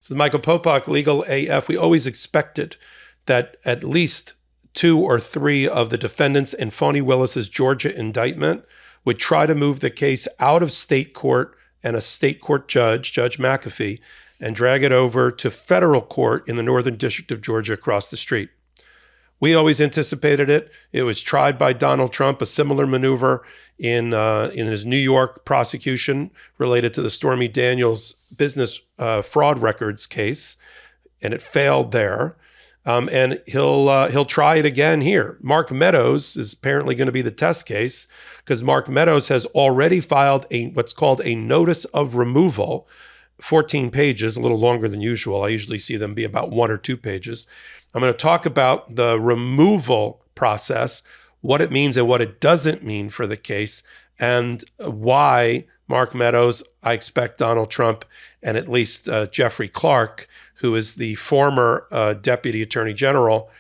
This is Michael Popok, Legal AF. We always expected that at least 2 or 3 of the defendants in Fani Willis's Georgia indictment would try to move the case out of state court and a state court judge, Judge McAfee, and drag it over to federal court in the Northern District of Georgia across the street. We always anticipated it. It was tried by Donald Trump, a similar maneuver in his New York prosecution related to the Stormy Daniels business fraud records case, and it failed there. And he'll try it again here. Mark Meadows is apparently going to be the test case because Mark Meadows has already filed what's called a notice of removal, 14 pages, a little longer than usual. I usually see them be about 1 or 2 pages. I'm going to talk about the removal process, what it means and what it doesn't mean for the case, and why Mark Meadows, I expect Donald Trump, and at least Jeffrey Clark, who is the former Deputy Attorney General,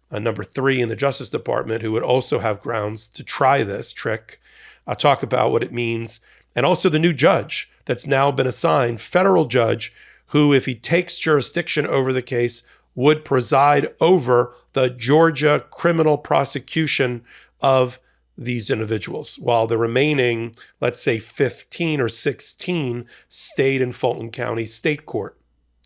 number 3 in the Justice Department, who would also have grounds to try this trick. I'll talk about what it means, and also the new judge that's now been assigned, federal judge, who, if he takes jurisdiction over the case, would preside over the Georgia criminal prosecution of these individuals, while the remaining, let's say 15 or 16, stayed in Fulton County State Court.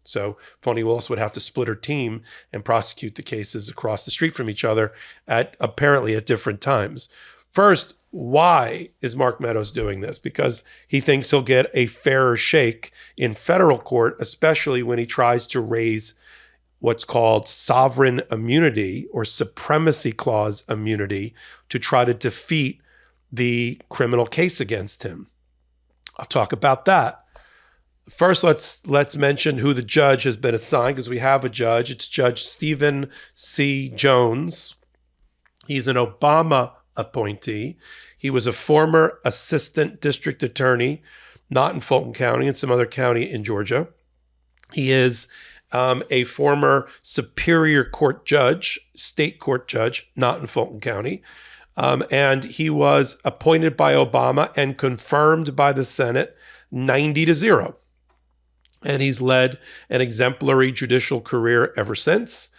So Fani Willis would have to split her team and prosecute the cases across the street from each other apparently at different times. First, why is Mark Meadows doing this? Because he thinks he'll get a fairer shake in federal court, especially when he tries to raise what's called sovereign immunity or Supremacy Clause immunity to try to defeat the criminal case against him. I'll talk about that. First, let's mention who the judge has been assigned, because we have a judge. It's Judge Stephen C. Jones. He's an Obama appointee. He was a former assistant district attorney, not in Fulton County, in some other county in Georgia. He is a former Superior Court judge, state court judge, not in Fulton County. And he was appointed by Obama and confirmed by the Senate 90-0. And he's led an exemplary judicial career ever since.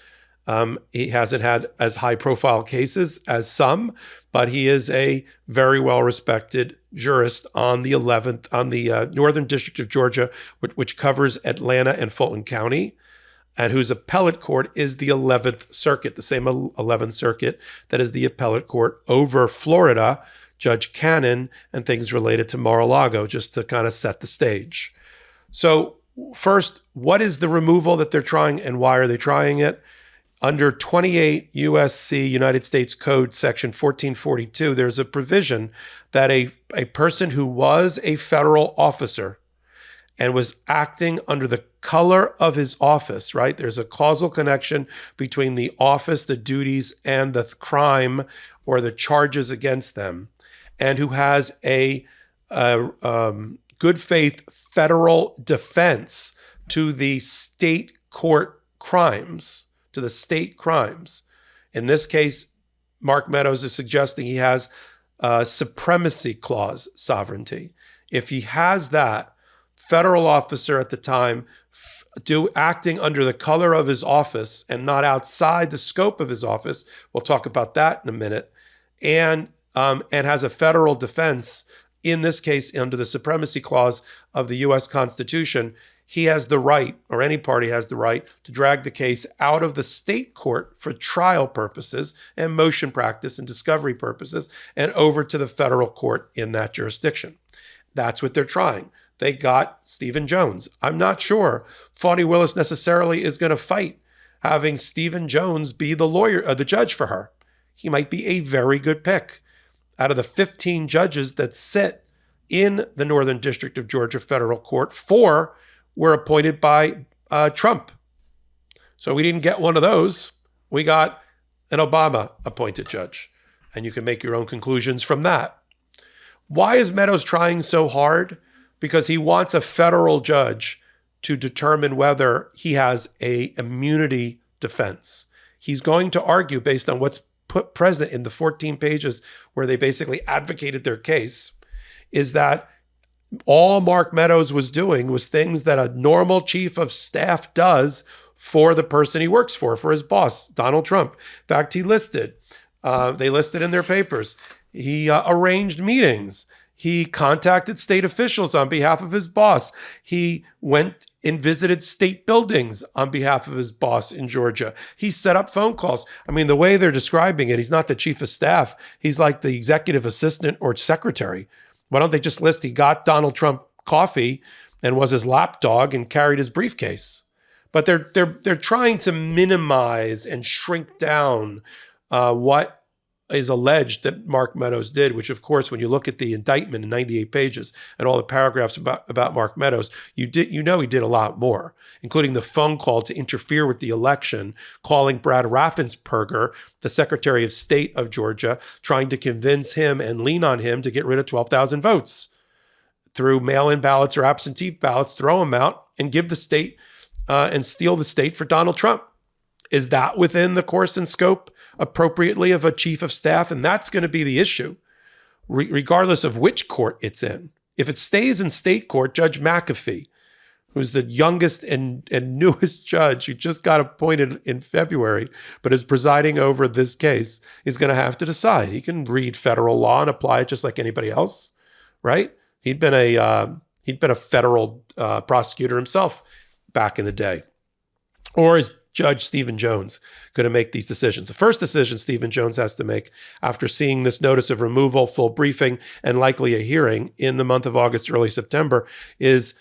He hasn't had as high-profile cases as some, but he is a very well-respected jurist on the Northern District of Georgia, which covers Atlanta and Fulton County, and whose appellate court is the 11th Circuit, the same 11th Circuit that is the appellate court over Florida, Judge Cannon, and things related to Mar-a-Lago, just to kind of set the stage. So first, what is the removal that they're trying, and why are they trying it? Under 28 U.S.C. United States Code Section 1442, there's a provision that a person who was a federal officer and was acting under the color of his office, right? There's a causal connection between the office, the duties, and the crime or the charges against them, and who has a good faith federal defense to the state court crimes, to the state crimes. In this case, Mark Meadows is suggesting he has Supremacy Clause sovereignty. If he has that, federal officer at the time, acting under the color of his office and not outside the scope of his office, we'll talk about that in a minute, and has a federal defense, in this case under the Supremacy Clause of the U.S. Constitution, he has the right, or any party has the right, to drag the case out of the state court for trial purposes and motion practice and discovery purposes and over to the federal court in that jurisdiction. That's what they're trying. They got Stephen Jones. I'm not sure Fani Willis necessarily is going to fight having Stephen Jones be the lawyer, the judge for her. He might be a very good pick. Out of the 15 judges that sit in the Northern District of Georgia Federal Court, 4 were appointed by Trump. So we didn't get one of those. We got an Obama appointed judge. And you can make your own conclusions from that. Why is Meadows trying so hard? Because he wants a federal judge to determine whether he has an immunity defense. He's going to argue, based on what's put present in the 14 pages where they basically advocated their case, is that All Mark Meadows was doing was things that a normal chief of staff does for the person he works for his boss, Donald Trump. In fact, they listed in their papers. He arranged meetings. He contacted state officials on behalf of his boss. He went and visited state buildings on behalf of his boss in Georgia. He set up phone calls. I mean, the way they're describing it, he's not the chief of staff. He's like the executive assistant or secretary. Why don't they just list he got Donald Trump coffee and was his lapdog and carried his briefcase? But they're trying to minimize and shrink down what is alleged that Mark Meadows did, which, of course, when you look at the indictment in 98 pages and all the paragraphs about Mark Meadows, he did a lot more, including the phone call to interfere with the election, calling Brad Raffensperger, the Secretary of State of Georgia, trying to convince him and lean on him to get rid of 12,000 votes through mail-in ballots or absentee ballots, throw them out and give the state and steal the state for Donald Trump. Is that within the course and scope appropriately of a chief of staff? And that's going to be the issue, regardless of which court it's in. If it stays in state court, Judge McAfee, who's the youngest and newest judge who just got appointed in February, but is presiding over this case, is going to have to decide. He can read federal law and apply it just like anybody else, right? He'd been a federal prosecutor himself back in the day. Or is Judge Stephen Jones going to make these decisions? The first decision Stephen Jones has to make after seeing this notice of removal, full briefing, and likely a hearing in the month of August, early September, is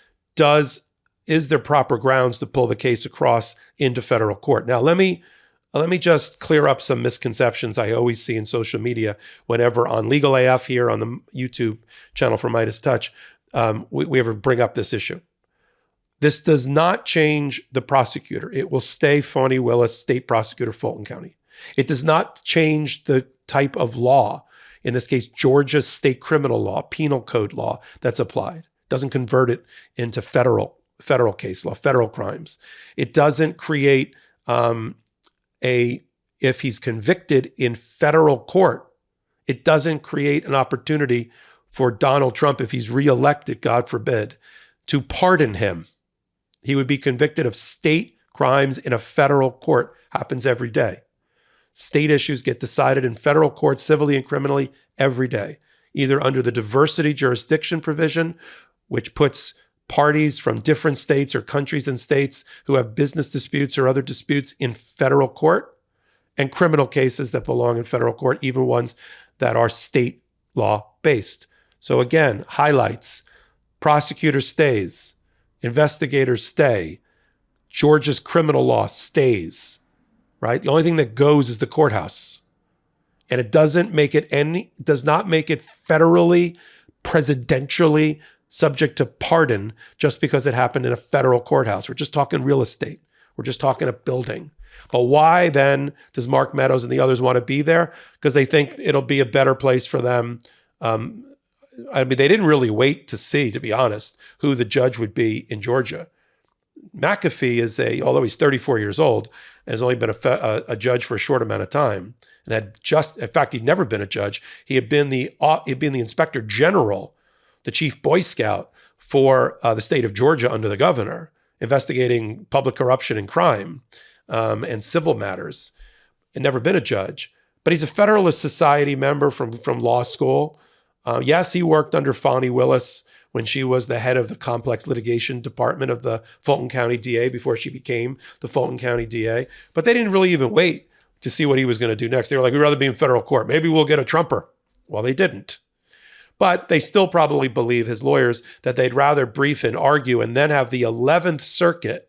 there proper grounds to pull the case across into federal court? Now, let me just clear up some misconceptions I always see in social media whenever on Legal AF here on the YouTube channel for MeidasTouch, we ever bring up this issue. This does not change the prosecutor. It will stay Fani Willis, state prosecutor, Fulton County. It does not change the type of law, in this case, Georgia's state criminal law, penal code law that's applied. It doesn't convert it into federal case law, federal crimes. It doesn't create if he's convicted in federal court, it doesn't create an opportunity for Donald Trump, if he's reelected, God forbid, to pardon him. He would be convicted of state crimes in a federal court. Happens every day. State issues get decided in federal courts, civilly and criminally, every day, either under the diversity jurisdiction provision, which puts parties from different states or countries and states who have business disputes or other disputes in federal court, and criminal cases that belong in federal court, even ones that are state law based. So again, highlights: prosecutor stays, investigators stay, Georgia's criminal law stays, right? The only thing that goes is the courthouse. And it does not make it federally, presidentially subject to pardon just because it happened in a federal courthouse. We're just talking real estate. We're just talking a building. But why then does Mark Meadows and the others want to be there? Because they think it'll be a better place for them. I mean, they didn't really wait to see, to be honest, who the judge would be in Georgia. McAfee although he's 34 years old and has only been a judge for a short amount of time, and in fact, he'd never been a judge. He'd been the inspector general, the chief Boy Scout for the state of Georgia under the governor, investigating public corruption and crime and civil matters, and never been a judge. But he's a Federalist Society member from law school. Yes, he worked under Fani Willis when she was the head of the complex litigation department of the Fulton County DA before she became the Fulton County DA. But they didn't really even wait to see what he was going to do next. They were like, we'd rather be in federal court. Maybe we'll get a Trumper. Well, they didn't. But they still probably believe, his lawyers, that they'd rather brief and argue and then have the 11th Circuit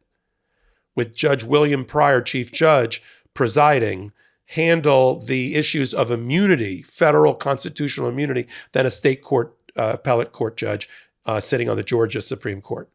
with Judge William Pryor, Chief Judge, presiding, handle the issues of immunity, federal constitutional immunity, than a state court, appellate court judge sitting on the Georgia Supreme Court.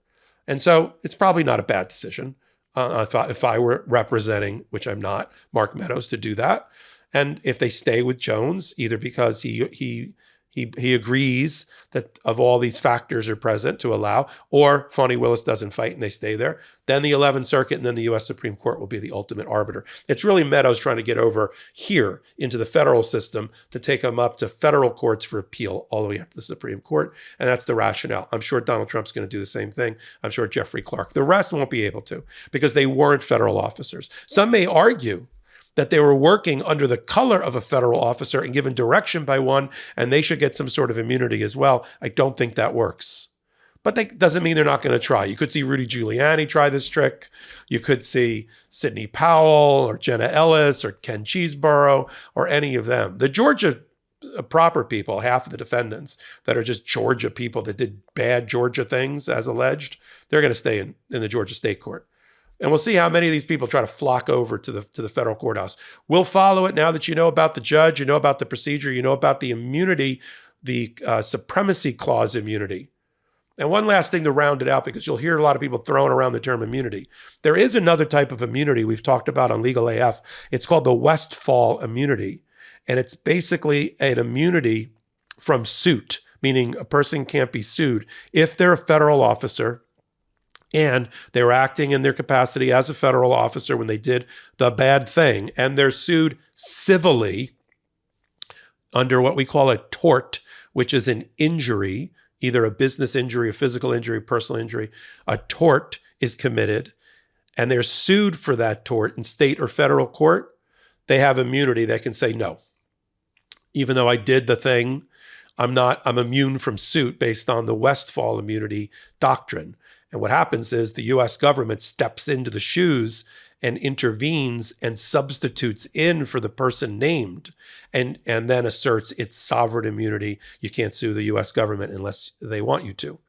And so it's probably not a bad decision if I were representing, which I'm not, Mark Meadows, to do that. And if they stay with Jones, either because he He agrees that of all these factors are present to allow, or Fani Willis doesn't fight and they stay there. Then the 11th Circuit and then the U.S. Supreme Court will be the ultimate arbiter. It's really Meadows trying to get over here into the federal system to take him up to federal courts for appeal all the way up to the Supreme Court. And that's the rationale. I'm sure Donald Trump's going to do the same thing. I'm sure Jeffrey Clark. The rest won't be able to because they weren't federal officers. Some may argue that they were working under the color of a federal officer and given direction by one, and they should get some sort of immunity as well. I don't think that works. But that doesn't mean they're not going to try. You could see Rudy Giuliani try this trick. You could see Sidney Powell or Jenna Ellis or Ken Cheeseborough or any of them. The Georgia proper people, half of the defendants that are just Georgia people that did bad Georgia things as alleged, they're going to stay in the Georgia State Court. And we'll see how many of these people try to flock over to the federal courthouse. We'll follow it now that you know about the judge, you know about the procedure, you know about the immunity, the Supremacy Clause immunity. And one last thing to round it out, because you'll hear a lot of people throwing around the term immunity. There is another type of immunity we've talked about on Legal AF. It's called the Westfall immunity. And it's basically an immunity from suit, meaning a person can't be sued if they're a federal officer and they were acting in their capacity as a federal officer when they did the bad thing, and they're sued civilly under what we call a tort, which is an injury, either a business injury, a physical injury, personal injury. A tort is committed, and they're sued for that tort in state or federal court. They have immunity. They can say, no, even though I did the thing, I'm immune from suit based on the Westfall immunity doctrine. And what happens is the U.S. government steps into the shoes and intervenes and substitutes in for the person named and then asserts its sovereign immunity. You can't sue the U.S. government unless they want you to.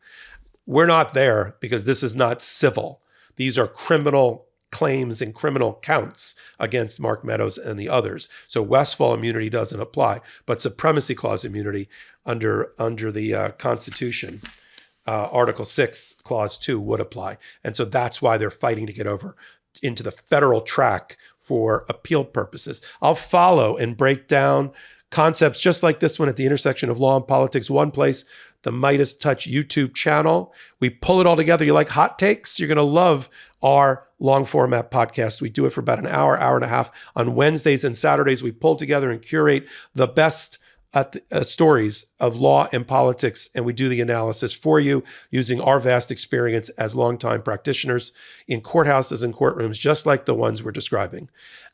We're not there because this is not civil. These are criminal claims and criminal counts against Mark Meadows and the others. So Westfall immunity doesn't apply, but Supremacy Clause immunity under the Constitution, Article 6, Clause 2 would apply. And so that's why they're fighting to get over into the federal track for appeal purposes. I'll follow and break down concepts just like this one at the intersection of law and politics, one place, the MeidasTouch YouTube channel. We pull it all together. You like hot takes? You're going to love our long format podcast. We do it for about an hour, hour and a half. On Wednesdays and Saturdays, we pull together and curate the best stories of law and politics, and we do the analysis for you using our vast experience as longtime practitioners in courthouses and courtrooms, just like the ones we're describing.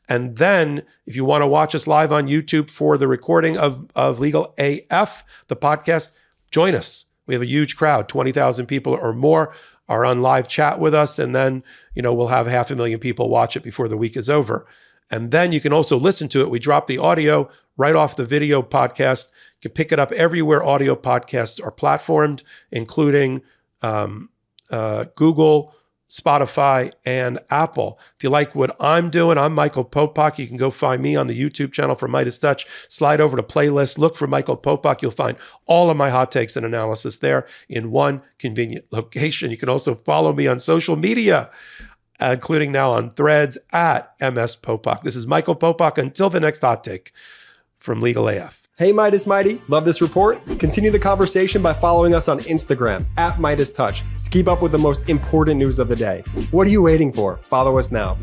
And then if you want to watch us live on YouTube for the recording of Legal AF, the podcast, join us. We have a huge crowd, 20,000 people or more are on live chat with us. And then, we'll have 500,000 people watch it before the week is over. And then you can also listen to it. We drop the audio right off the video podcast. You can pick it up everywhere audio podcasts are platformed, including Google, Spotify, and Apple. If you like what I'm doing, I'm Michael Popok. You can go find me on the YouTube channel for MeidasTouch. Slide over to playlist, look for Michael Popok. You'll find all of my hot takes and analysis there in one convenient location. You can also follow me on social media, including now on Threads at MS Popok. This is Michael Popok. Until the next hot take from Legal AF. Hey Meidas Mighty, love this report? Continue the conversation by following us on Instagram at MeidasTouch to keep up with the most important news of the day. What are you waiting for? Follow us now.